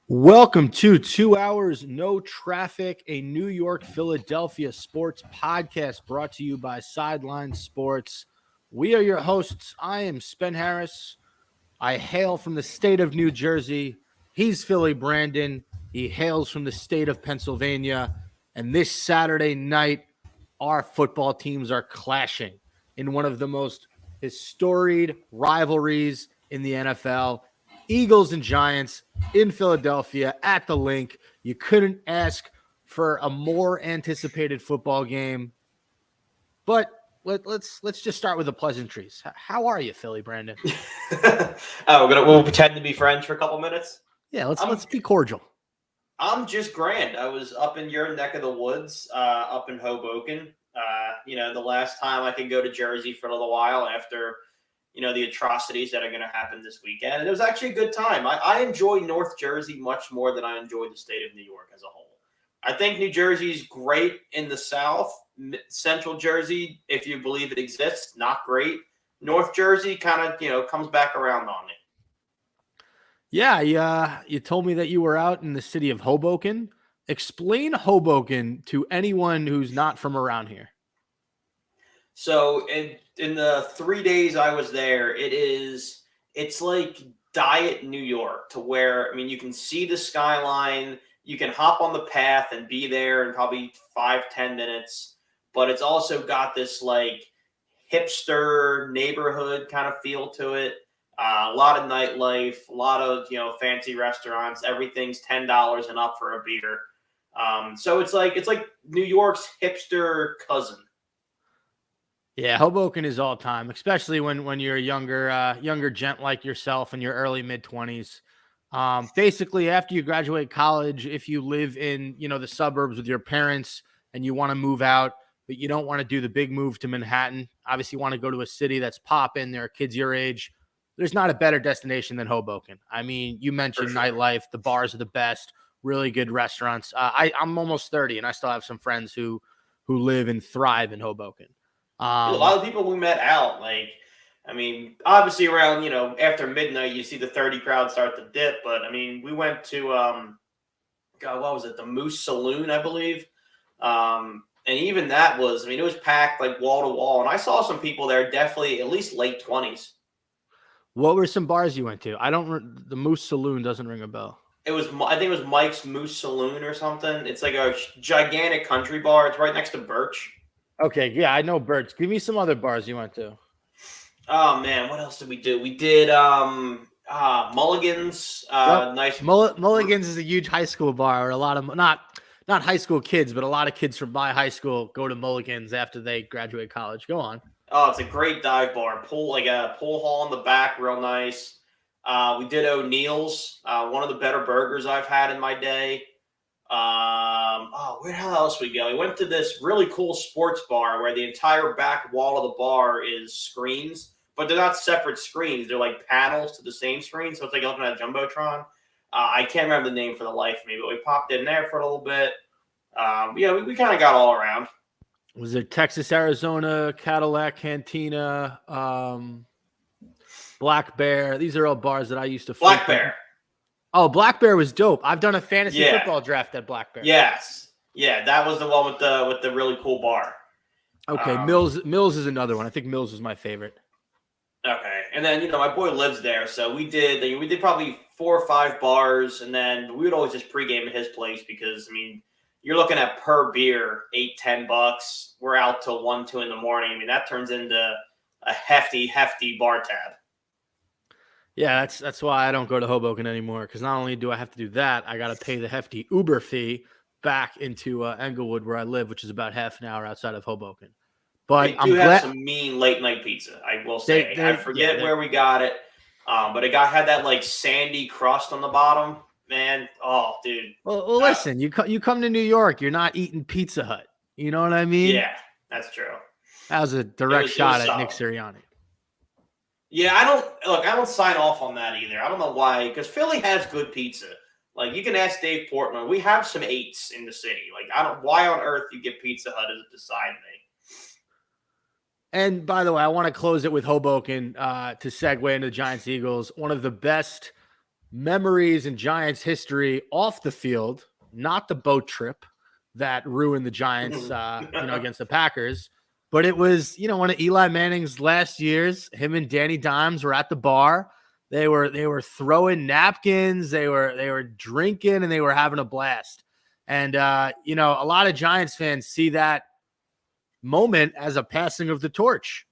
Welcome to 2 Hours No Traffic, a New York, Philadelphia sports podcast brought to you by Sideline Sports. We are your hosts. I am Spen Harris. I hail from the state of New Jersey. He's Philly Brandon. He hails from the state of Pennsylvania. And this Saturday night, our football teams are clashing in one of the most historied rivalries in the NFL. Eagles and Giants in Philadelphia at the Link. You couldn't ask for a more anticipated football game. But let's just start with the pleasantries. How are you, Philly Brandon? We'll pretend to be friends for a couple minutes. Yeah, let's be cordial. I'm just grand. I was up in your neck of the woods, up in Hoboken. The last time I could go to Jersey for a little while after, the atrocities that are going to happen this weekend. And it was actually a good time. I enjoy North Jersey much more than I enjoy the state of New York as a whole. I think New Jersey's great in the South. Central Jersey, if you believe it exists, not great. North Jersey kind of, comes back around on it. Yeah, you told me that you were out in the city of Hoboken. Explain Hoboken to anyone who's not from around here. So in the 3 days I was there, it's like diet New York, to where, you can see the skyline, you can hop on the path and be there in probably 5-10 minutes, but it's also got this like hipster neighborhood kind of feel to it. A lot of nightlife, a lot of, fancy restaurants. Everything's $10 and up for a beer. So it's like New York's hipster cousin. Yeah, Hoboken is all time, especially when you're a younger gent like yourself in your early mid-20s. Basically, after you graduate college, if you live in, the suburbs with your parents and you want to move out, but you don't want to do the big move to Manhattan, obviously you want to go to a city that's popping, there are kids your age, there's not a better destination than Hoboken. You mentioned nightlife, the bars are the best, really good restaurants. I'm almost 30 and I still have some friends who live and thrive in Hoboken. A lot of people we met out, obviously around, after midnight, you see the 30 crowd start to dip. But we went to, what was it? The Moose Saloon, I believe. And even that was, it was packed like wall to wall. And I saw some people there, definitely at least late 20s. What were some bars you went to? The Moose Saloon doesn't ring a bell. I think it was Mike's Moose Saloon or something. It's like a gigantic country bar. It's right next to Birch. Okay, yeah, I know Birch. Give me some other bars you went to. Oh man, what else did we do? We did Mulligan's. Yep. Nice. Mulligan's is a huge high school bar where a lot of not high school kids, but a lot of kids from my high school go to Mulligan's after they graduate college. Go on. Oh, it's a great dive bar. Pool hall in the back, real nice. We did O'Neill's, one of the better burgers I've had in my day. Where the hell else we go? We went to this really cool sports bar where the entire back wall of the bar is screens, but they're not separate screens. They're like panels to the same screen. So it's like looking at a Jumbotron. I can't remember the name for the life of me, but we popped in there for a little bit. We kind of got all around. Was there Texas, Arizona, Cadillac Cantina, Black Bear? These are all bars that I used to Black Bear. Oh, Black Bear was dope. I've done a fantasy football draft at Black Bear. Yes. Yeah, that was the one with the really cool bar. Okay, Mills is another one. I think Mills was my favorite. Okay. And then, my boy lives there, so we did probably 4 or 5 bars, and then we would always just pregame at his place because, you're looking at per beer, $8-10. We're out till 1-2 in the morning. That turns into a hefty bar tab. Yeah, that's why I don't go to Hoboken anymore, because not only do I have to do that, I got to pay the hefty Uber fee back into Englewood where I live, which is about half an hour outside of Hoboken. But they do have some mean late night pizza, I will say. I forget where we got it, but it had that like sandy crust on the bottom. Man, oh, dude. Well, listen, you come to New York, you're not eating Pizza Hut. You know what I mean? Yeah, that's true. That was a direct shot at Nick Sirianni. Yeah, I don't sign off on that either. I don't know why, because Philly has good pizza. Like, you can ask Dave Portman. We have some 8s in the city. Like, why on earth you get Pizza Hut is beside me. And by the way, I want to close it with Hoboken to segue into the Giants Eagles. One of the best memories in Giants history off the field, not the boat trip that ruined the Giants, against the Packers. But it was, one of Eli Manning's last years. Him and Danny Dimes were at the bar. They were throwing napkins. They were drinking, and they were having a blast. And a lot of Giants fans see that moment as a passing of the torch.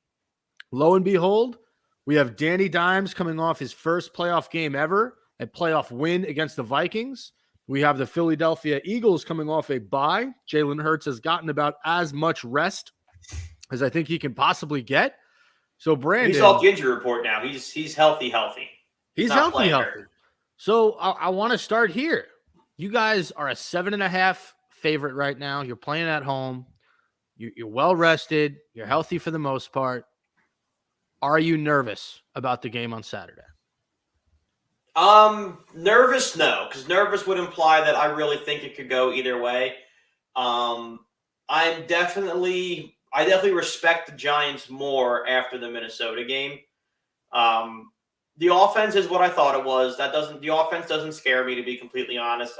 Lo and behold, we have Danny Dimes coming off his first playoff game ever, a playoff win against the Vikings. We have the Philadelphia Eagles coming off a bye. Jalen Hurts has gotten about as much rest as I think he can possibly get. So Brandon, he's off the injury report now. He's healthy. He's healthy. So I want to start here. You guys are a 7.5 favorite right now. You're playing at home. You're well rested. You're healthy for the most part. Are you nervous about the game on Saturday? Nervous, no, because nervous would imply that I really think it could go either way. I definitely respect the Giants more after the Minnesota game. The offense is what I thought it was. The offense doesn't scare me, to be completely honest.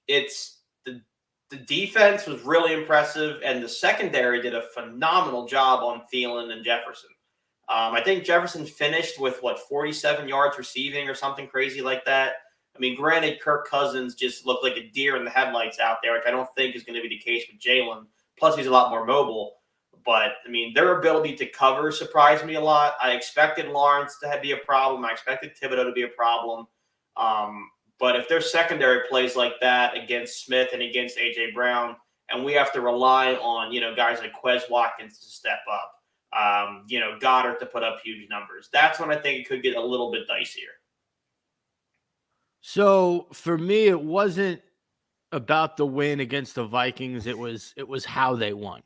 It's the defense was really impressive, and the secondary did a phenomenal job on Thielen and Jefferson. I think Jefferson finished with 47 yards receiving or something crazy like that. I mean, granted, Kirk Cousins just looked like a deer in the headlights out there, which I don't think is going to be the case with Jalen. Plus, he's a lot more mobile. But, I mean, their ability to cover surprised me a lot. I expected Lawrence to be a problem. I expected Thibodeau to be a problem. But if their secondary plays like that against Smith and against A.J. Brown, and we have to rely on, guys like Quez Watkins to step up, Goddard to put up huge numbers, that's when I think it could get a little bit dicier. So for me, it wasn't about the win against the Vikings. It was how they won,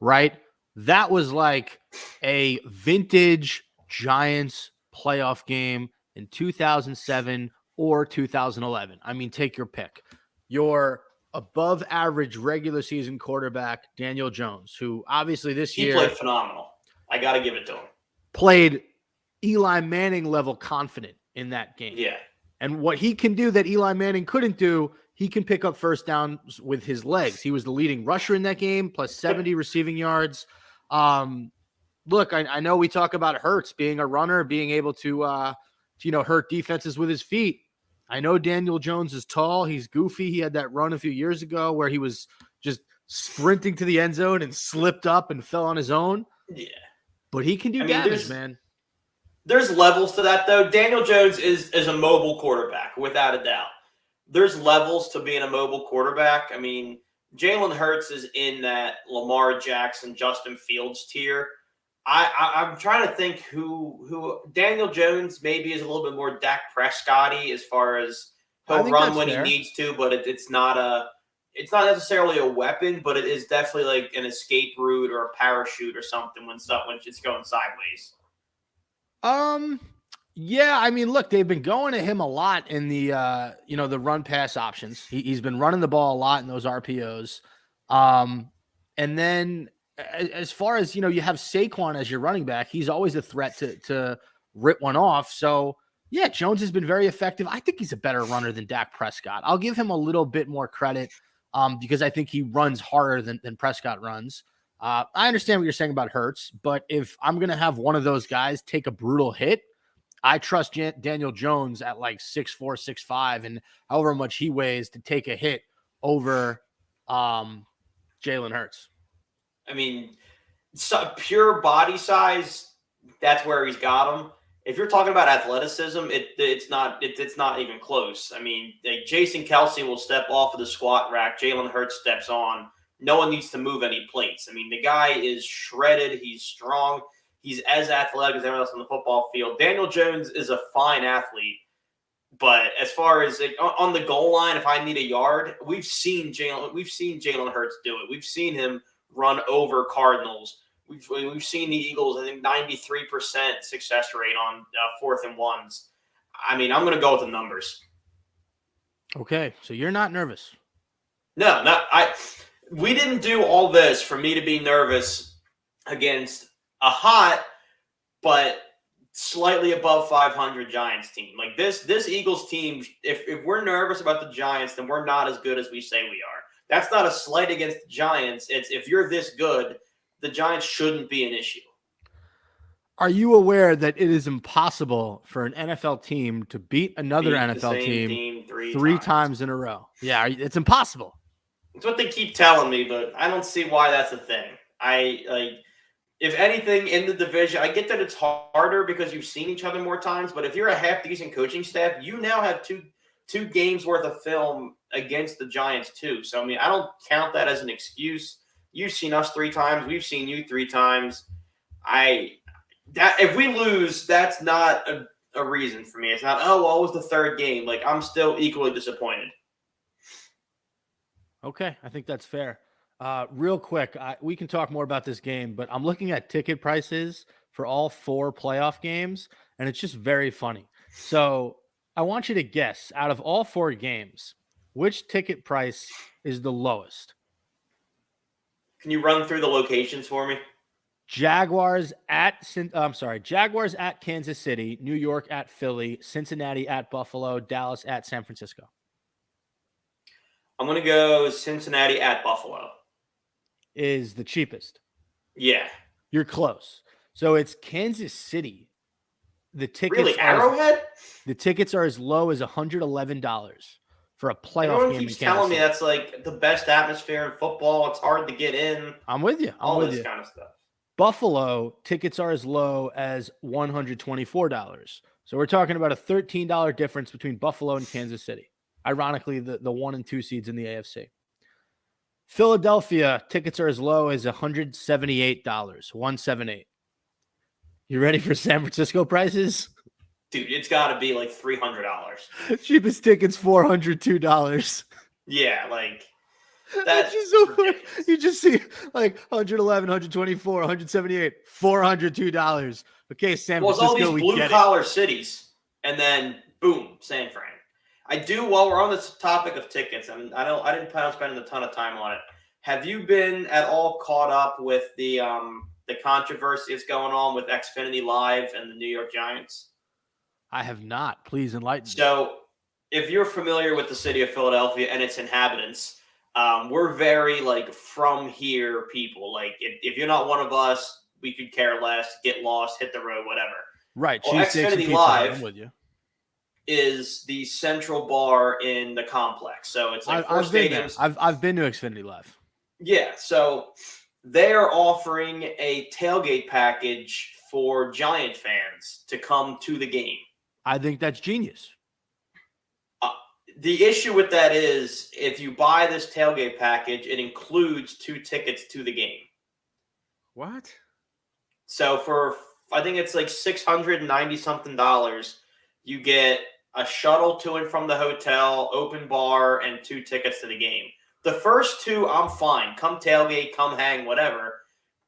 right? That was like a vintage Giants playoff game in 2007 or 2011. I mean, take your pick. Your above average regular season quarterback, Daniel Jones, who obviously this year played phenomenal. I got to give it to him. Played Eli Manning level confident in that game. Yeah. And what he can do that Eli Manning couldn't do, he can pick up first downs with his legs. He was the leading rusher in that game, plus 70 receiving yards. Look, I know we talk about Hurts being a runner, being able to hurt defenses with his feet. I know Daniel Jones is tall. He's goofy. He had that run a few years ago where he was just sprinting to the end zone and slipped up and fell on his own. Yeah. But he can do damage, man. There's levels to that, though. Daniel Jones is a mobile quarterback, without a doubt. There's levels to being a mobile quarterback. I mean, Jalen Hurts is in that Lamar Jackson, Justin Fields tier. I'm trying to think who Daniel Jones maybe is a little bit more Dak Prescott-y as far as he'll run when he needs to, but it's not necessarily a weapon, but it is definitely like an escape route or a parachute or something when it's going sideways. Yeah, I mean, look, they've been going to him a lot in the the run pass options. He's been running the ball a lot in those RPOs. And then as far as, you have Saquon as your running back, he's always a threat to rip one off. So yeah, Jones has been very effective. I think he's a better runner than Dak Prescott. I'll give him a little bit more credit because I think he runs harder than Prescott runs. I understand what you're saying about Hurts, but if I'm going to have one of those guys take a brutal hit, I trust Daniel Jones at like 6'4", 6'5", and however much he weighs to take a hit over Jalen Hurts. I mean, pure body size, that's where he's got him. If you're talking about athleticism, it's not even close. I mean, like Jason Kelce will step off of the squat rack. Jalen Hurts steps on. No one needs to move any plates. I mean, the guy is shredded. He's strong. He's as athletic as everyone else on the football field. Daniel Jones is a fine athlete. But as far as on the goal line, if I need a yard, we've seen Jalen Hurts do it. We've seen him run over Cardinals. We've seen the Eagles, I think 93% success rate on 4th and 1s. I mean, I'm going to go with the numbers. Okay, so you're not nervous. No, we didn't do all this for me to be nervous against a hot but slightly above 500 Giants team. Like this Eagles team, if we're nervous about the Giants, then we're not as good as we say we are. That's not a slight against the Giants. It's if you're this good, the Giants shouldn't be an issue. Are you aware that it is impossible for an NFL team to beat another NFL team three times in a row? Yeah, it's impossible. It's what they keep telling me, but I don't see why that's a thing. If anything, in the division, I get that it's harder because you've seen each other more times, but if you're a half-decent coaching staff, you now have two games worth of film against the Giants too. So, I mean, I don't count that as an excuse. You've seen us 3 times. We've seen you 3 times. If we lose, that's not a reason for me. It's not, oh, well, it was the 3rd game. Like, I'm still equally disappointed. Okay, I think that's fair. Real quick, we can talk more about this game, but I'm looking at ticket prices for all 4 playoff games, and it's just very funny. So I want you to guess, out of all 4 games, which ticket price is the lowest? Can you run through the locations for me? Jaguars at Kansas City, New York at Philly, Cincinnati at Buffalo, Dallas at San Francisco. I'm going to go Cincinnati at Buffalo. Is the cheapest. Yeah. You're close. So it's Kansas City. The tickets really, Arrowhead? The tickets are as low as $111 for a playoff Everyone game. Keeps telling me that's like the best atmosphere in football. It's hard to get in. I'm with you. All this kind of stuff. Buffalo tickets are as low as $124. So we're talking about a $13 difference between Buffalo and Kansas City. Ironically, the 1 and 2 seeds in the AFC. Philadelphia tickets are as low as $178, $178. You ready for San Francisco prices? Dude, it's got to be like $300. Cheapest tickets, $402. Yeah, like that's just so funny. You just see like 111, 124, 178, $402. Okay, San Francisco. Well, it's all these blue collar cities, and then boom, San Fran. I do. While we're on this topic of tickets, I mean, I didn't plan on spending a ton of time on it. Have you been at all caught up with the controversy that's going on with Xfinity Live and the New York Giants? I have not. Please enlighten me. So, if you're familiar with the city of Philadelphia and its inhabitants, we're very like from here people. Like, if you're not one of us, we could care less. Get lost, hit the road, whatever. Right. Well, Xfinity Live is the central bar in the complex. So it's like 4 stadiums. I've been to Xfinity Live. Yeah, so they're offering a tailgate package for Giant fans to come to the game. I think that's genius. The issue with that is if you buy this tailgate package, it includes 2 tickets to the game. What? So for, I think it's like $690-something, you get a shuttle to and from the hotel, open bar, and 2 tickets to the game. The first 2, I'm fine. Come tailgate, come hang, whatever.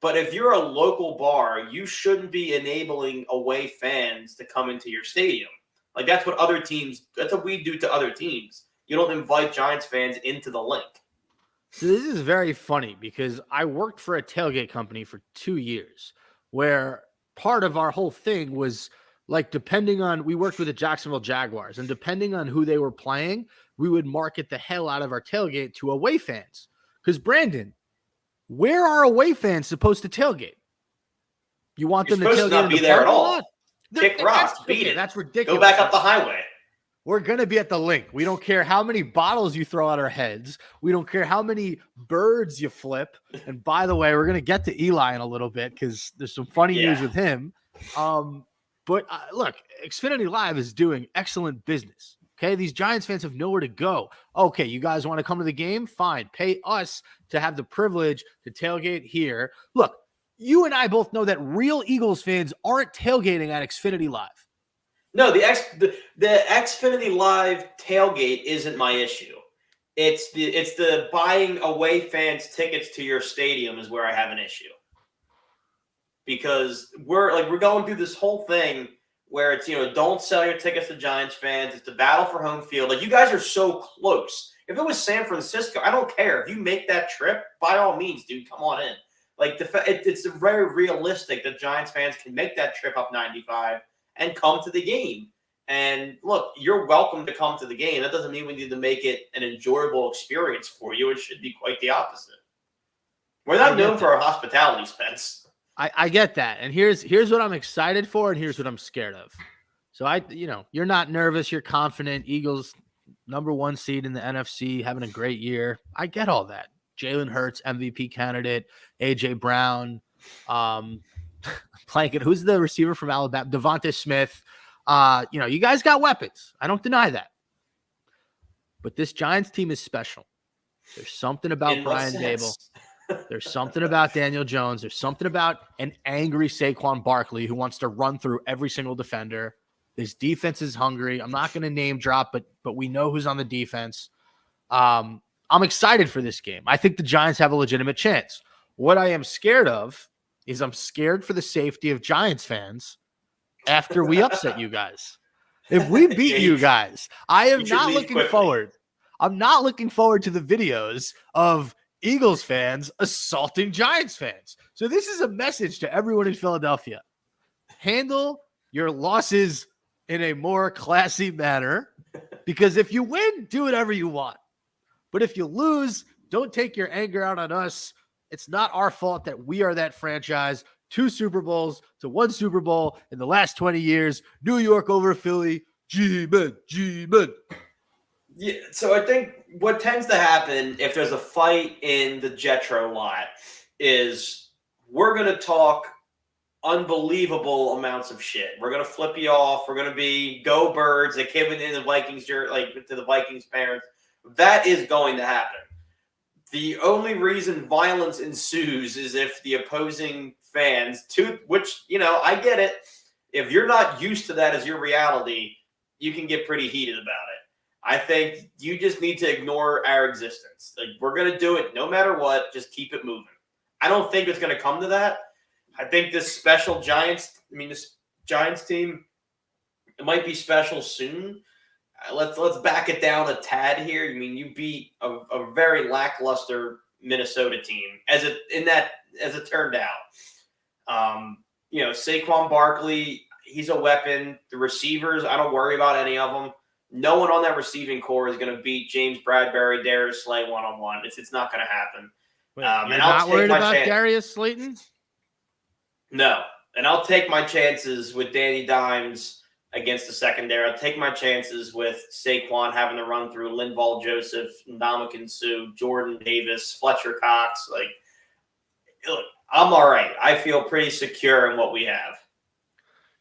But if you're a local bar, you shouldn't be enabling away fans to come into your stadium. Like, that's what we do to other teams. You don't invite Giants fans into the link. So this is very funny because I worked for a tailgate company for 2 years where part of our whole thing was like, we worked with the Jacksonville Jaguars, and depending on who they were playing, we would market the hell out of our tailgate to away fans. Because Brandon, where are away fans supposed to tailgate? You want them to tailgate not be there at all. Kick rocks, beat it. That's ridiculous. Go back up the highway. We're going to be at the link. We don't care how many bottles you throw at our heads. We don't care how many birds you flip. And by the way, we're going to get to Eli in a little bit because there's some funny news with him. But look, Xfinity Live is doing excellent business. Okay, these Giants fans have nowhere to go. Okay, you guys want to come to the game? Fine. Pay us to have the privilege to tailgate here. Look, you and I both know that real Eagles fans aren't tailgating at Xfinity Live. No, the Xfinity Live tailgate isn't my issue. It's the buying away fans tickets to your stadium is where I have an issue. Because we're going through this whole thing where it's, don't sell your tickets to Giants fans. It's the battle for home field. Like, you guys are so close. If it was San Francisco, I don't care. If you make that trip, by all means, dude, come on in. Like, it's very realistic that Giants fans can make that trip up 95, and come to the game. And look, you're welcome to come to the game. That doesn't mean we need to make it an enjoyable experience for you. It should be quite the opposite. We're not known for our hospitality, Spence. I get that. And here's what I'm excited for, and here's what I'm scared of. So you're not nervous, you're confident. Eagles #1 seed in the NFC, having a great year. I get all that. Jalen Hurts, MVP candidate, AJ Brown, Plankett, who's the receiver from Alabama? Devonta Smith. You guys got weapons. I don't deny that. But this Giants team is special. There's something about Brian Dable. There's something about Daniel Jones. There's something about an angry Saquon Barkley who wants to run through every single defender. This defense is hungry. I'm not going to name drop, but we know who's on the defense. I'm excited for this game. I think the Giants have a legitimate chance. What I am scared of is I'm scared for the safety of Giants fans after we upset you guys. If we beat you guys, I am not looking forward. I'm not looking forward to the videos of Eagles fans assaulting Giants fans. So this is a message to everyone in Philadelphia. Handle your losses in a more classy manner, because if you win, do whatever you want. But if you lose, don't take your anger out on us. It's not our fault that we are that franchise. 2 Super Bowls to 1 Super Bowl in the last 20 years. New York over Philly. G-Men, G-Men. Yeah, so I think what tends to happen if there's a fight in the Jetro lot is we're going to talk unbelievable amounts of shit. We're going to flip you off. We're going to be go birds. They came in the Vikings, to the Vikings parents. That is going to happen. The only reason violence ensues is if the opposing fans, which, I get it. If you're not used to that as your reality, you can get pretty heated about it. I think you just need to ignore our existence. Like, we're going to do it no matter what. Just keep it moving. I don't think it's going to come to that. I think this Giants team, it might be special soon. Let's back it down a tad here. You beat a very lackluster Minnesota team as it turned out. Saquon Barkley, he's a weapon. The receivers, I don't worry about any of them. No one on that receiving core is going to beat James Bradbury, Darius Slay one-on-one. It's not going to happen. Wait, you're not worried about Darius Slayton? No. And I'll take my chances with Danny Dimes against the secondary. I'll take my chances with Saquon having to run through Linval Joseph, Ndamukong Suh, Jordan Davis, Fletcher Cox. Look, I'm all right. I feel pretty secure in what we have.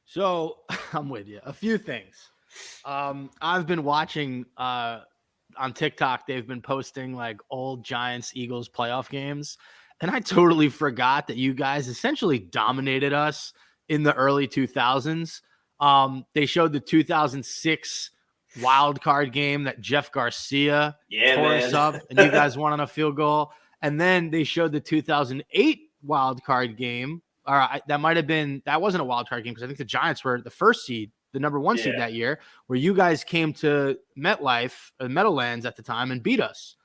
So I'm with you. A few things. I've been watching on TikTok. They've been posting old Giants Eagles playoff games. And I totally forgot that you guys essentially dominated us in the early 2000s. They showed the 2006 wild card game that Jeff Garcia tore us up, and you guys won on a field goal. And then they showed the 2008 wild card game. That wasn't a wild card game because I think the Giants were the first seed, the #1 seed that year, where you guys came to MetLife, Meadowlands at the time, and beat us.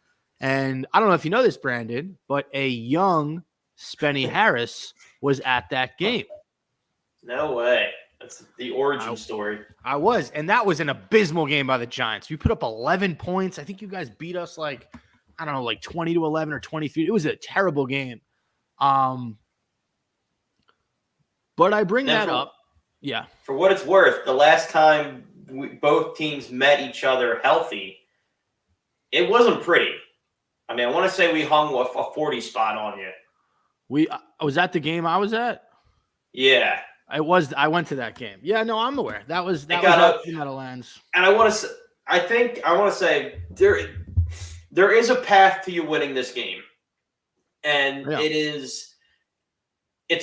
And I don't know if you know this, Brandon, but a young Spenny Harris was at that game. No way. That's the origin story. I was. And that was an abysmal game by the Giants. We put up 11 points. I think you guys beat us 20-11 or 20 feet. It was a terrible game. But I bring that up. Yeah. For what it's worth, the last time both teams met each other healthy, it wasn't pretty. I want to say we hung a 40 spot on you. Was that the game I was at? Yeah. I went to that game. Yeah, no, I'm aware. That was up in Meadowlands. And I want to say there is a path to you winning this game. And it's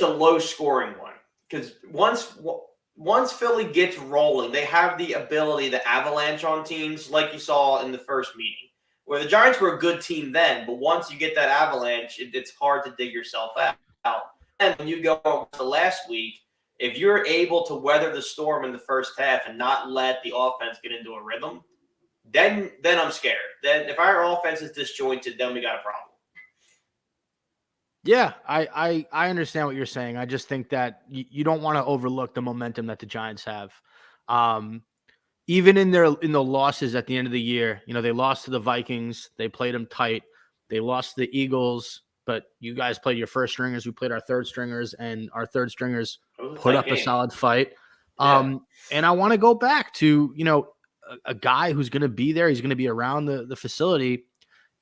a low scoring one. Because once Philly gets rolling, they have the ability to avalanche on teams like you saw in the first meeting. Where the Giants were a good team then, but once you get that avalanche, it's hard to dig yourself out. And when you go to last week, if you're able to weather the storm in the first half and not let the offense get into a rhythm, then I'm scared. Then if our offense is disjointed, then we got a problem. Yeah, I understand what you're saying. I just think that you don't want to overlook the momentum that the Giants have. Um, Even in the losses at the end of the year, they lost to the Vikings. They played them tight. They lost to the Eagles, but you guys played your first stringers. We played our third stringers, and our third stringers It was a put tight up a game. solid fight. Yeah. And I want to go back to, a guy who's going to be there. He's going to be around the facility.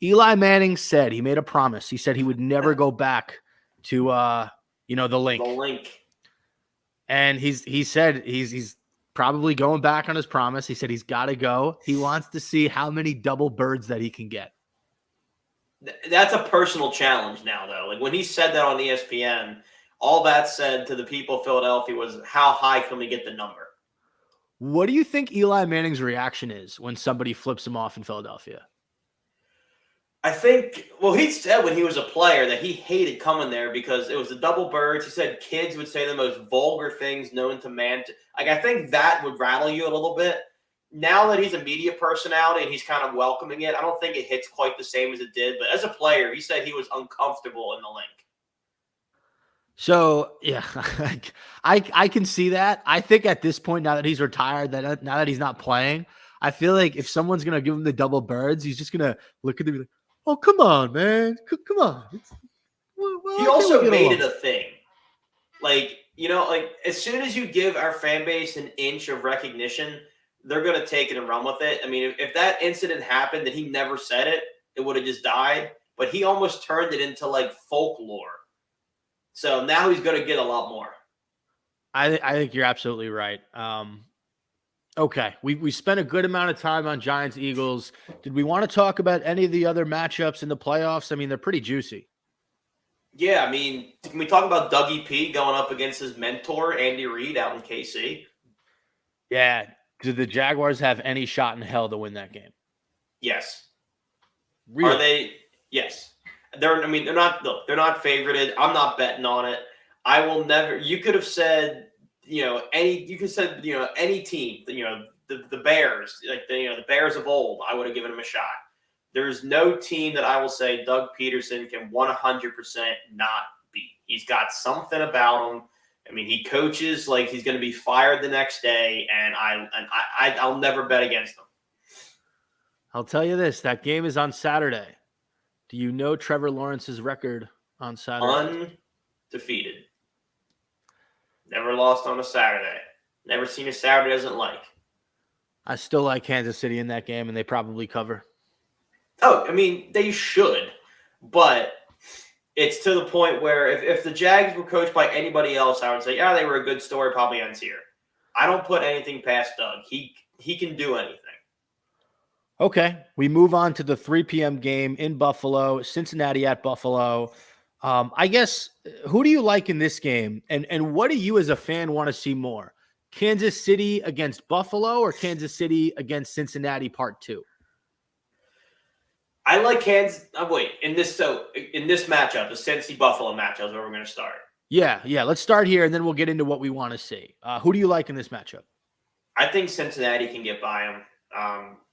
Eli Manning said he made a promise. He said he would never go back to, the The link. link. And he said he's probably going back on his promise. He said he's got to go. He wants to see how many double birds that he can get. That's a personal challenge now, though. Like when he said that on ESPN, all that said to the people of Philadelphia was, how high can we get the number? What do you think Eli Manning's reaction is when somebody flips him off in Philadelphia? I think, well, he said when he was a player that he hated coming there because it was the double birds. He said kids would say the most vulgar things known to man. Like, I think that would rattle you a little bit. Now that he's a media personality and he's kind of welcoming it, I don't think it hits quite the same as it did. But as a player, he said he was uncomfortable in the link. So, yeah, I can see that. I think at this point, now that he's retired, now that he's not playing, I feel like if someone's going to give him the double birds, he's just going to look at them and be like, oh, come on, man. Come on. He also made it a thing. Like, as soon as you give our fan base an inch of recognition, they're going to take it and run with it. I mean, if that incident happened and he never said it, it would have just died. But he almost turned it into like folklore. So now he's going to get a lot more. I think you're absolutely right. Okay, we spent a good amount of time on Giants Eagles. Did we want to talk about any of the other matchups in the playoffs? I mean, they're pretty juicy. Yeah, I mean, can we talk about Dougie P going up against his mentor, Andy Reid, out in KC? Yeah. Do the Jaguars have any shot in hell to win that game? Yes. Really? Are they? Yes. They're not. Look, they're not favorited. I'm not betting on it. I will never. You could have said, any team. The Bears, like the Bears of old. I would have given them a shot. There's no team that I will say Doug Peterson can 100% not beat. He's got something about him. I mean, he coaches like he's going to be fired the next day, and I'll never bet against him. I'll tell you this: that game is on Saturday. Do you know Trevor Lawrence's record on Saturday? Undefeated. Never lost on a Saturday. Never seen a Saturday doesn't like. I still like Kansas City in that game, and they probably cover. Oh, I mean, they should, but it's to the point where if the Jags were coached by anybody else, I would say, yeah, they were a good story, probably ends here. I don't put anything past Doug. He can do anything. Okay, we move on to the 3 p.m. game in Buffalo, Cincinnati at Buffalo. I guess, who do you like in this game, and what do you as a fan want to see more? Kansas City against Buffalo or Kansas City against Cincinnati Part 2? I like Kansas. In this matchup, the Cincy Buffalo matchup is where we're going to start. Yeah. Let's start here, and then we'll get into what we want to see. Who do you like in this matchup? I think Cincinnati can get by them.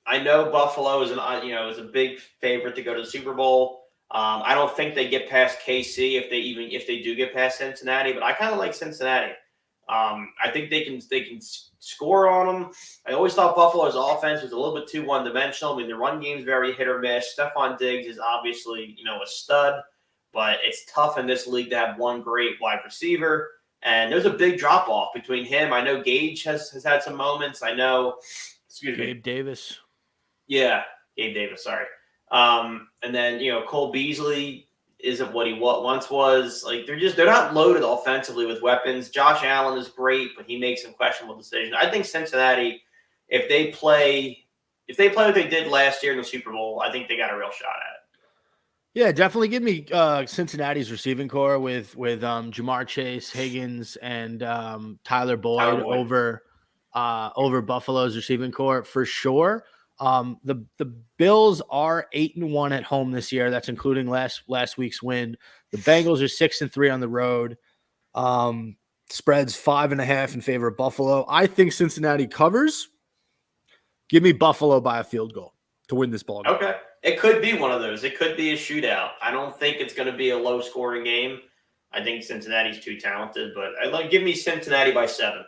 I know Buffalo is a big favorite to go to the Super Bowl. I don't think they get past KC if they do get past Cincinnati, but I kind of like Cincinnati. I think they can score on them. I always thought Buffalo's offense was a little bit too one-dimensional. I mean, the run game's very hit or miss. Stephon Diggs is obviously, a stud, but it's tough in this league to have one great wide receiver. And there's a big drop-off between him. I know Gage has had some moments. I know, Gabe Davis. Yeah, Gabe Davis, sorry. And then, Cole Beasley isn't what he once was. Like, they're not loaded offensively with weapons. Josh Allen is great, but he makes some questionable decisions. I think Cincinnati, if they play what they did last year in the Super Bowl, I think they got a real shot at it. Yeah, definitely give me Cincinnati's receiving core with Jamar Chase, Higgins, and Tyler Boyd over Buffalo's receiving core for sure. The Bills are 8-1 at home this year. That's including last week's win. The Bengals are 6-3 on the road. Spreads 5.5 in favor of Buffalo. I think Cincinnati covers. Give me Buffalo by a field goal. to win this ball game. Okay. It could be one of those. It could be a shootout. I don't think it's going to be a low-scoring game. I think Cincinnati's too talented, but give me Cincinnati by 7.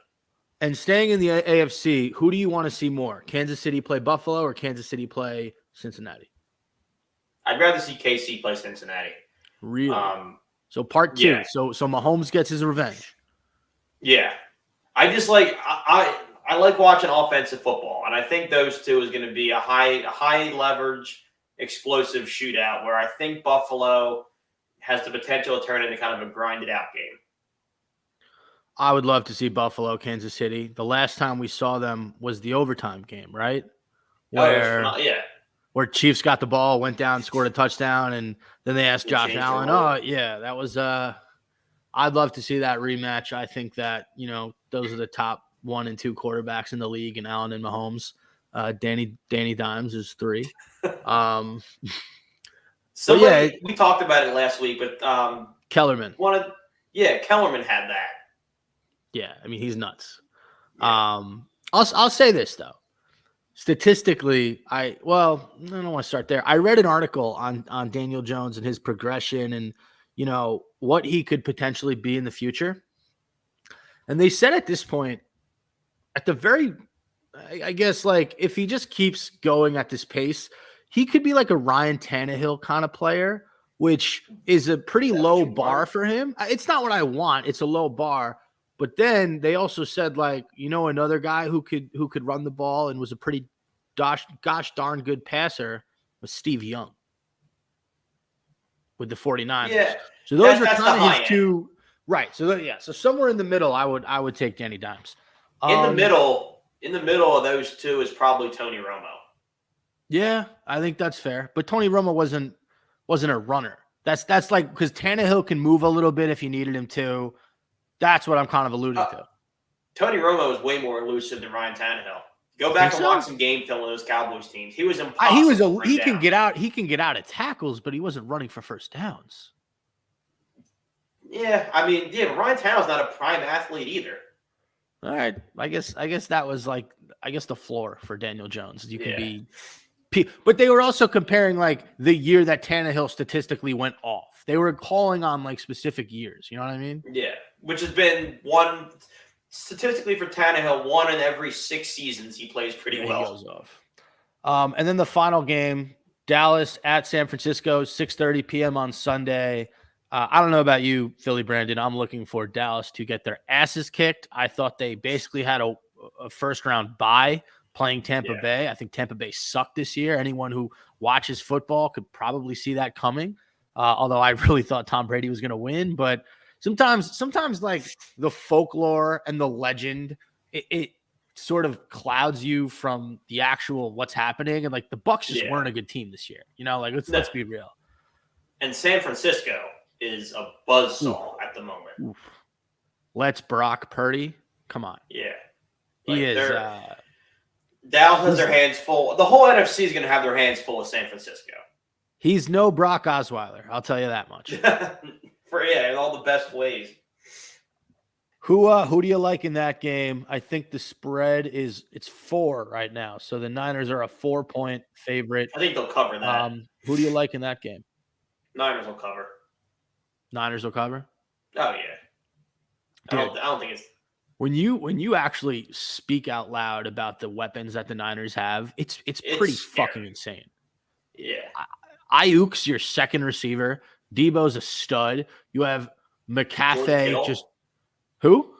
And staying in the AFC, who do you want to see more? Kansas City play Buffalo or Kansas City play Cincinnati? I'd rather see KC play Cincinnati. Really? So part 2. Yeah. So Mahomes gets his revenge. Yeah. I just like I like watching offensive football, and I think those two is going to be a high leverage, explosive shootout where I think Buffalo has the potential to turn into kind of a grinded out game. I would love to see Buffalo, Kansas City. The last time we saw them was the overtime game, right? Where Chiefs got the ball, went down, scored a touchdown, and then they asked Josh Allen. Oh, yeah, that was I'd love to see that rematch. I think that, those are the top 1 and 2 quarterbacks in the league, and Allen and Mahomes. Danny Dimes is 3. We talked about it last week, but Kellerman. Kellerman had that. Yeah, I mean, he's nuts. Yeah. I'll say this though. Statistically, I don't want to start there. I read an article on Daniel Jones and his progression and what he could potentially be in the future. And they said at this point, at the very, I guess, like if he just keeps going at this pace, he could be like a Ryan Tannehill kind of player, which is a pretty low bar for him. It's not what I want. It's a low bar. But then they also said, like, another guy who could run the ball and was a pretty gosh darn good passer was Steve Young with the 49ers. Yeah, so those are kind of his two. Right. So so somewhere in the middle, I would take Danny Dimes. In the middle of those two is probably Tony Romo. Yeah, I think that's fair. But Tony Romo wasn't a runner. That's like because Tannehill can move a little bit if you needed him to. That's what I'm kind of alluding to. Tony Romo is way more elusive than Ryan Tannehill. Go back and watch some game film of those Cowboys teams. He was impossible. He can get out. He can get out of tackles, but he wasn't running for first downs. Yeah, I mean, but Ryan Tannehill's not a prime athlete either. All right, I guess that was the floor for Daniel Jones. You can be, but they were also comparing like the year that Tannehill statistically went off. They were calling on like specific years. You know what I mean? Yeah. Which has been one statistically for Tannehill, 1 in every 6 seasons he plays pretty well. He goes off. And then the final game, Dallas at San Francisco, 6:30 p.m. on Sunday. I don't know about you, Philly Brandon. I'm looking for Dallas to get their asses kicked. I thought they basically had a first-round bye playing Tampa Bay. I think Tampa Bay sucked this year. Anyone who watches football could probably see that coming, although I really thought Tom Brady was going to win, but Sometimes like the folklore and the legend, it sort of clouds you from the actual what's happening. And like the Bucs just weren't a good team this year. Let's be real. And San Francisco is a buzzsaw at the moment. Oof. Let's Brock Purdy. Come on. Yeah. He is. Dallas has their hands full. The whole NFC is going to have their hands full of San Francisco. He's no Brock Osweiler. I'll tell you that much. In all the best ways. Who do you like in that game? I think the spread it's 4 right now. So the Niners are a 4-point favorite. I think they'll cover that. Who do you like in that game? Niners will cover. Niners will cover? Oh yeah. I don't think it's when you actually speak out loud about the weapons that the Niners have, it's pretty fucking insane. Yeah. Ayuk's your second receiver. Debo's a stud. You have McCaffrey. Just who?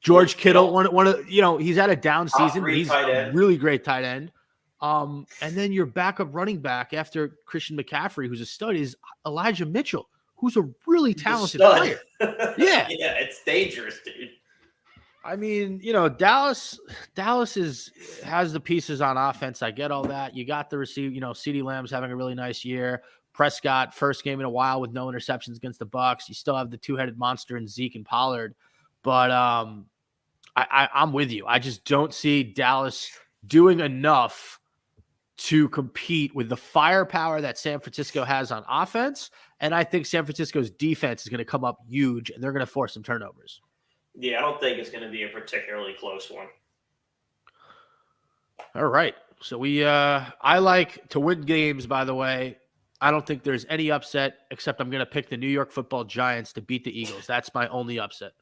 George Kittle. One of he's had a down season, but he's a really great tight end. And then your backup running back after Christian McCaffrey, who's a stud, is Elijah Mitchell, who's a really talented player. Yeah, it's dangerous, dude. I mean, Dallas has the pieces on offense. I get all that. You got the receiver. CeeDee Lamb's having a really nice year. Prescott, first game in a while with no interceptions against the Bucs. You still have the two-headed monster in Zeke and Pollard. But I'm with you. I just don't see Dallas doing enough to compete with the firepower that San Francisco has on offense. And I think San Francisco's defense is going to come up huge, and they're going to force some turnovers. Yeah, I don't think it's going to be a particularly close one. All right. So I like to win games, by the way. I don't think there's any upset except I'm going to pick the New York Football Giants to beat the Eagles. That's my only upset.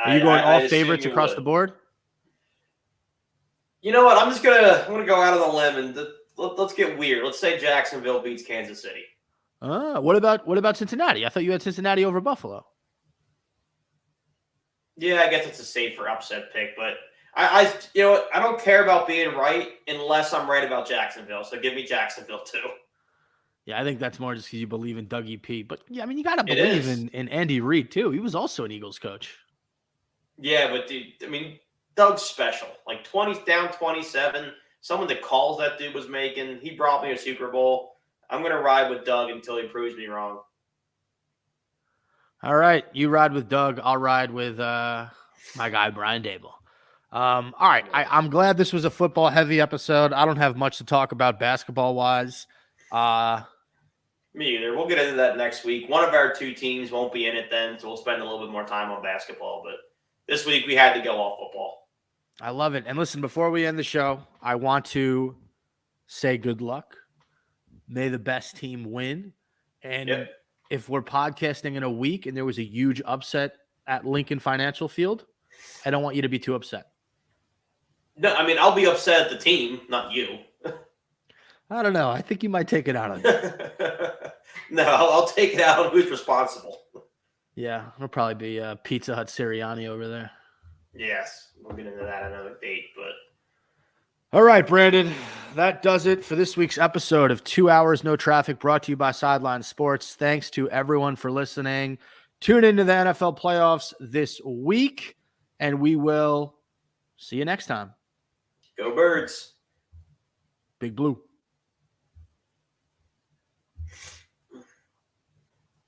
Are you going all favorites across the board? You know what? I'm gonna go out on a limb and let's get weird. Let's say Jacksonville beats Kansas City. What about Cincinnati? I thought you had Cincinnati over Buffalo. Yeah, I guess it's a safer upset pick, but I don't care about being right unless I'm right about Jacksonville. So give me Jacksonville too. Yeah, I think that's more just because you believe in Dougie P. But yeah, I mean, you got to believe in Andy Reid too. He was also an Eagles coach. Yeah, but dude, I mean, Doug's special. Like 27. Someone that calls that dude was making. He brought me a Super Bowl. I'm gonna ride with Doug until he proves me wrong. All right, you ride with Doug. I'll ride with my guy Brian Dable. All right, I'm glad this was a football-heavy episode. I don't have much to talk about basketball-wise. Me either. We'll get into that next week. One of our two teams won't be in it then, so we'll spend a little bit more time on basketball. But this week we had to go all football. I love it. And listen, before we end the show, I want to say good luck. May the best team win. And if we're podcasting in a week and there was a huge upset at Lincoln Financial Field, I don't want you to be too upset. No, I mean, I'll be upset at the team, not you. I don't know. I think you might take it out on me. No, I'll take it out on who's responsible. Yeah, it'll probably be Pizza Hut Sirianni over there. Yes, we'll get into that another date, but... All right, Brandon, that does it for this week's episode of 2 Hours No Traffic, brought to you by Sideline Sports. Thanks to everyone for listening. Tune into the NFL playoffs this week, and we will see you next time. Go Birds. Big Blue.